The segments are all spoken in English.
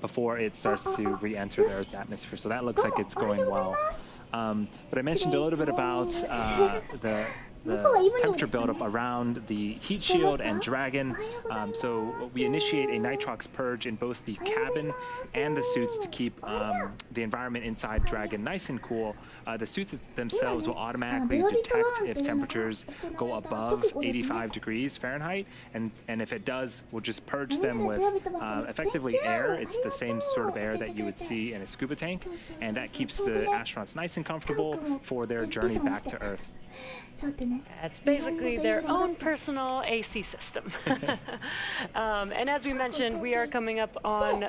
before it starts to re-enter the Earth's atmosphere. So that looks like it's going well. But I mentioned a little bit about the temperature buildup around the heat shield and Dragon. So we initiate a nitrox purge in both the cabin and the suits to keep the environment inside Dragon nice and cool. The suits themselves will automatically detect if temperatures go above 85 degrees Fahrenheit, and if it does, we'll just purge them with effectively air. It's the same sort of air that you would see in a scuba tank, and that keeps the astronauts nice and comfortable for their journey back to Earth. It's basically their own personal AC system. And as we mentioned, we are coming up on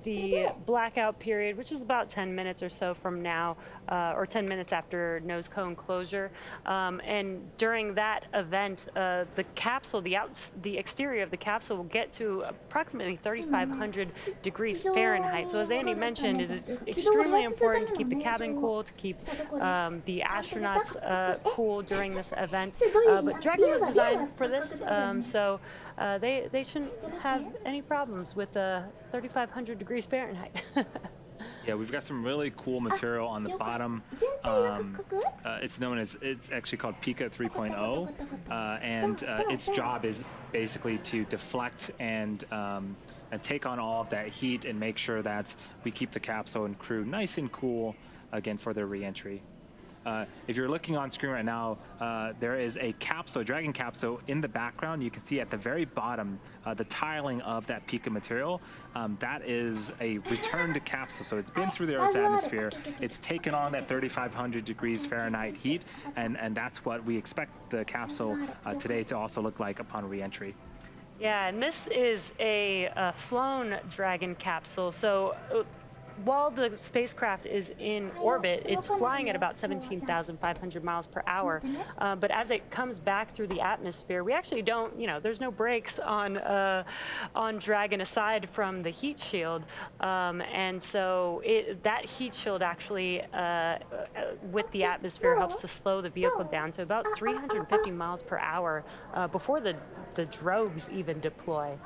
the blackout period, which is about 10 minutes or so from now, or 10 minutes after nose cone closure. And during that event, the capsule, the exterior of the capsule will get to approximately 3,500 degrees Fahrenheit. So as Andy mentioned, it's extremely important to keep the cabin cool, to keep the astronauts cool during this event. But Dragon was designed for this, so they shouldn't have any problems with 3,500 degrees Fahrenheit. Yeah, we've got some really cool material on the bottom. It's actually called Pika 3.0, and its job is basically to deflect and take on all of that heat and make sure that we keep the capsule and crew nice and cool again for their re-entry. If you're looking on screen right now, there is a capsule, a Dragon capsule in the background. You can see at the very bottom the tiling of that Pika material. That is a returned capsule. So it's been through the Earth's atmosphere. It's taken on that 3,500 degrees Fahrenheit heat, and that's what we expect the capsule today to also look like upon re-entry. Yeah, and this is a flown Dragon capsule. So while the spacecraft is in orbit, it's flying at about 17,500 miles per hour. But as it comes back through the atmosphere, we actually don't, there's no brakes on Dragon aside from the heat shield. And so that heat shield actually, with the atmosphere, helps to slow the vehicle down to about 350 miles per hour before the drogues even deploy.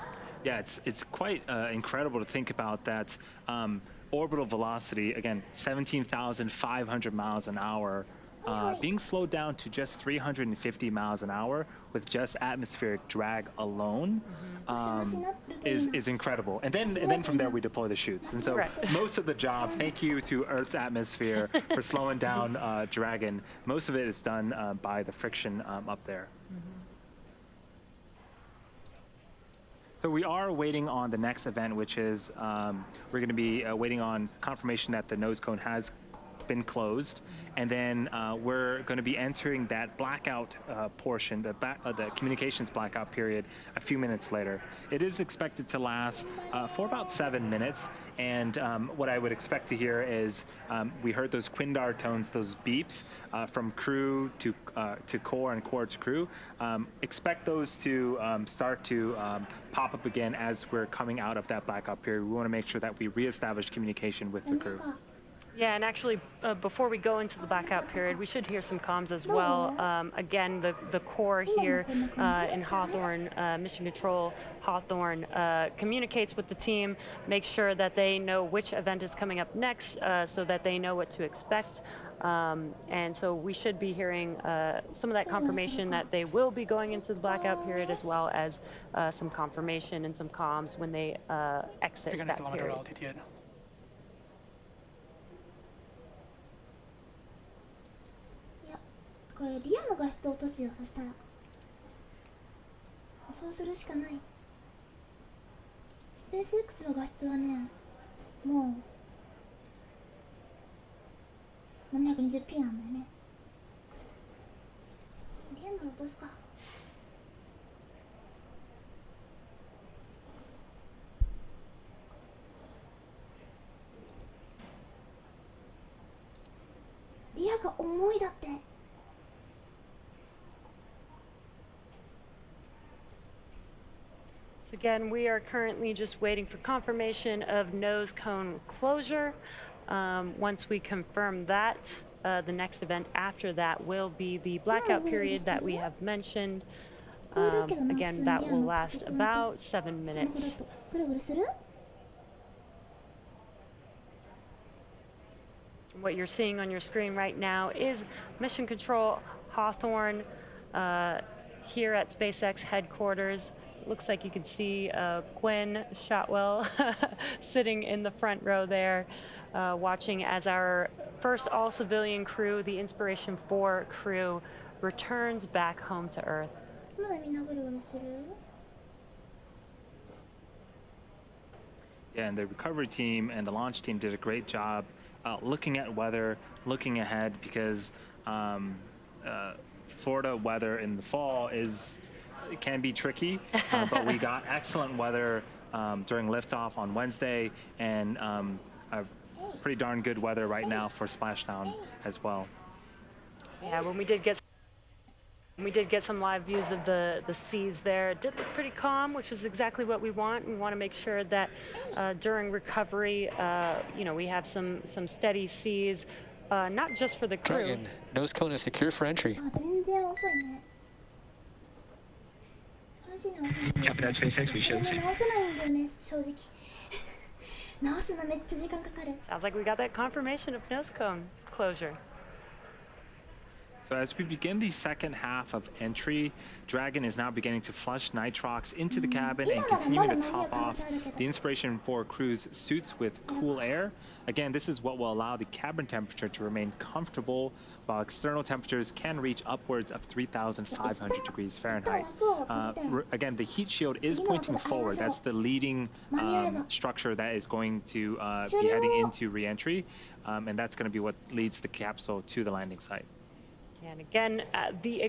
Yeah, it's quite incredible to think about that. Orbital velocity, again, 17,500 miles an hour, being slowed down to just 350 miles an hour with just atmospheric drag alone is incredible. And then from there we deploy the chutes. And so most of the job, thank you to Earth's atmosphere for slowing down Dragon. Most of it is done by the friction up there. So we are waiting on the next event, which is we're going to be waiting on confirmation that the nose cone has been closed, and then we're going to be entering that blackout portion, the communications blackout period, a few minutes later. It is expected to last for about 7 minutes, and what I would expect to hear is we heard those Quindar tones, those beeps from crew to core and core to crew. Expect those to start to pop up again as we're coming out of that blackout period. We want to make sure that we reestablish communication with the crew. Yeah, and actually, before we go into the blackout period, we should hear some comms as well. Again, the core here in Hawthorne, Mission Control Hawthorne, communicates with the team, makes sure that they know which event is coming up next so that they know what to expect. And so we should be hearing some of that confirmation that they will be going into the blackout period, as well as some confirmation and some comms when they exit that period. Ria の画質を落とすよ。そしたらそうするしかない。スペース X の画質はね、もう 720p なんだよね。リアの落とすか。リアが重いだって。Again, we are currently just waiting for confirmation of nose cone closure. Once we confirm that, the next event after that will be the blackout period that we have mentioned. Again, that will last about 7 minutes. What you're seeing on your screen right now is Mission Control Hawthorne here at SpaceX headquarters. Looks like you can see Gwen Shotwell sitting in the front row there, watching as our first all-civilian crew, the Inspiration4 crew, returns back home to Earth. まだみんなぐるぐるする？ Yeah, and the recovery team and the launch team did a great job looking at weather, looking ahead, because Florida weather in the fall it can be tricky, but we got excellent weather during liftoff on Wednesday, and a pretty darn good weather right now for Splashdown as well. Yeah, when we did get some live views of the seas there, it did look pretty calm, which is exactly what we want. We want to make sure that during recovery, we have some steady seas, not just for the crew. Dragon, nose cone is secure for entry. あ、全然遅いね。マジに遅いんですよ。それね、直せないんだよね、正直。直すのめっちゃ時間かかる。Sounds like we got that confirmation of nose cone closure. So as we begin the second half of entry, Dragon is now beginning to flush nitrox into the cabin and continuing to top off the Inspiration4 crew's suits with cool air. Again, this is what will allow the cabin temperature to remain comfortable, while external temperatures can reach upwards of 3,500 degrees Fahrenheit. Again, the heat shield is pointing forward. That's the leading structure that is going to be heading into re-entry, and that's going to be what leads the capsule to the landing site. And again, the